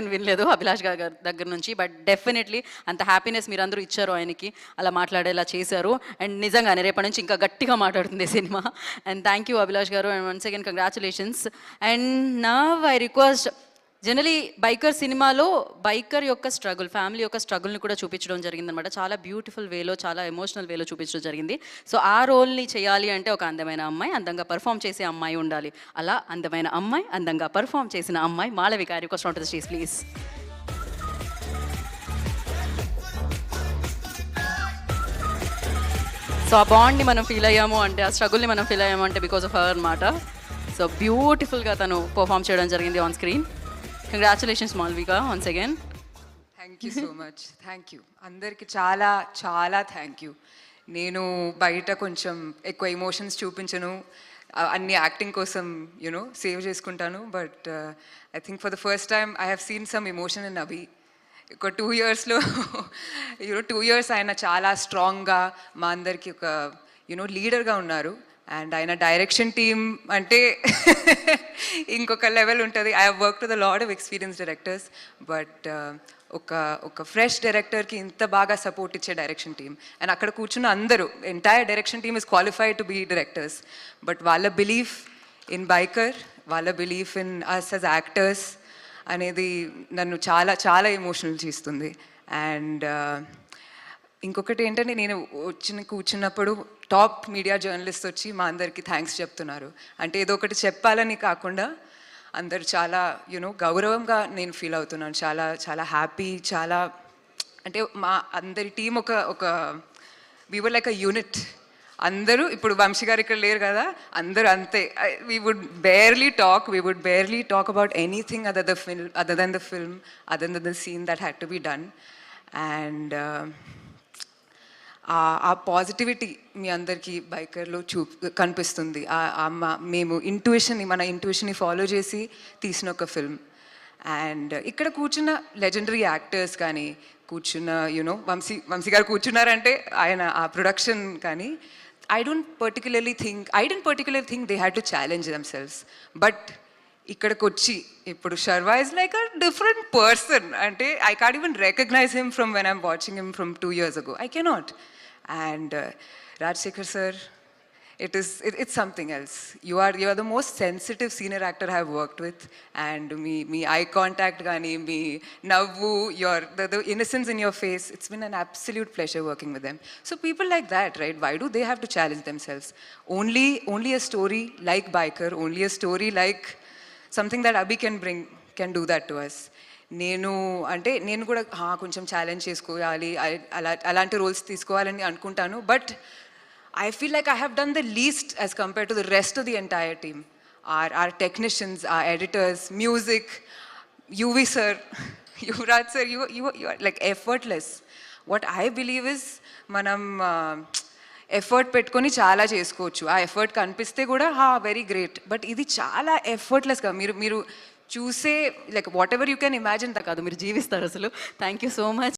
నేను వినలేదు అభిలాష్ గారి దగ్గర నుంచి. బట్ డెఫినెట్లీ అంత హ్యాపీనెస్ మీరందరూ ఇచ్చారు ఆయనకి, అలా మాట్లాడేలా చేశారు. అండ్ నిజంగానే రేపటి నుంచి ఇంకా గట్టిగా మాట్లాడుతుంది cinema. And thank you Abhilash garu, and once again congratulations. And now I request, generally biker సినిమాలో బైకర్ యొక్క స్ట్రగుల్, ఫ్యామిలీ యొక్క స్ట్రగుల్ని కూడా చూపించడం జరిగిందనమాట. చాలా బ్యూటిఫుల్ వేలో, చాలా ఎమోషనల్ వేలో చూపించడం జరిగింది. సో ఆ రోల్ని చేయాలి అంటే ఒక అందమైన అమ్మాయి, అందంగా పర్ఫామ్ చేసే అమ్మాయి ఉండాలి. అలా అందమైన అమ్మాయి, అందంగా పర్ఫామ్ చేసిన అమ్మాయి Malavika, request on to the stage please. So ఆ బాండ్ని మనం ఫీల్ అయ్యాము అంటే, ఆ స్ట్రగుల్ని మనం ఫీల్ అయ్యాము అంటే బికాస్ ఆఫ్ హర్ అనమాట. సో బ్యూటిఫుల్గా తను పర్ఫామ్ చేయడం జరిగింది on screen. Congratulations Malvika once again. Thank you so much. Thank you అందరికి, చాలా చాలా థ్యాంక్ యూ. నేను బయట కొంచెం ఎక్కువ ఎమోషన్స్ చూపించను, అన్ని యాక్టింగ్ కోసం యూనో సేవ్ చేసుకుంటాను. But I think for the first time I have seen some emotion in Abhi. ఒక 2 yearsలో యూనో 2 years ఆయన చాలా స్ట్రాంగ్గా మా అందరికి ఒక యూనో లీడర్గా ఉన్నారు. అండ్ ఆయన డైరెక్షన్ టీమ్ అంటే ఇంకొక లెవెల్ ఉంటుంది. I have work with a lot of experience directors, but ఒక ఫ్రెష్ డైరెక్టర్కి ఇంత బాగా సపోర్ట్ ఇచ్చే డైరెక్షన్ టీమ్. అండ్ అక్కడ కూర్చున్న అందరూ, entire direction team is qualified to be directors. But వాళ్ళ బిలీఫ్ ఇన్ బైకర్, వాళ్ళ belief in us as actors అనేది నన్ను చాలా చాలా ఎమోషనల్ చేస్తుంది. అండ్ ఇంకొకటి ఏంటంటే, నేను కూర్చున్నప్పుడు టాప్ మీడియా జర్నలిస్ట్ వచ్చి మా అందరికీ థ్యాంక్స్ చెప్తున్నారు. అంటే ఏదో ఒకటి చెప్పాలని కాకుండా అందరు చాలా యూనో గౌరవంగా నేను ఫీల్ అవుతున్నాను. చాలా చాలా హ్యాపీ, చాలా అంటే మా అందరి టీం ఒక we were like a unit. అందరూ ఇప్పుడు వంశీ గారు ఇక్కడ లేరు కదా, అందరూ అంతే. We would barely talk about anything other than the film, other than the scene that had to be done. And ఆ పాజిటివిటీ మీ అందరికీ బైకర్లో కనిపిస్తుంది. మేము మన ఇంట్యూషన్ని ఫాలో చేసి తీసిన ఒక ఫిల్మ్. అండ్ ఇక్కడ కూర్చున్న లెజెండరీ యాక్టర్స్ కానీ, కూర్చున్న యూనో వంశీ గారు కూర్చున్నారంటే ఆయన ఆ ప్రొడక్షన్ కానీ, I don't particularly think they had to challenge themselves. But ఇక్కడికి వచ్చి ఇప్పుడు Sharwa is like a different person. అంటే I can't even recognize him from when I'm watching him from 2 years ago. I cannot. And Rajsekhar sir, it's something else. You are the most sensitive senior actor I have worked with. And me eye contact gaani, me navvu, the innocence in your face, it's been an absolute pleasure working with them. So people like that, right, why do they have to challenge themselves? Only a story like Biker, only a story like something that Abhi can do that to us. నేను కూడా కొంచెం challenge చేసుకోవాలి, అలాంటి roles తీసుకోవాలని అనుకుంటాను. But I feel like I have done the least as compare to the rest of the entire team. Or technicians, or editors, music, Yuvi sir, Yuvraj sir, you are like effortless. What I believe is మనం effort పెట్టుకొని చాలా చేసుకోవచ్చు. ఆ effort కనిపిస్తే కూడా very great. But ఇది చాలా ఎఫర్ట్లెస్గా మీరు చూసే like what ever you can imagine కాదు, మీరు జీవిస్తారు అసలు. Thank you so much.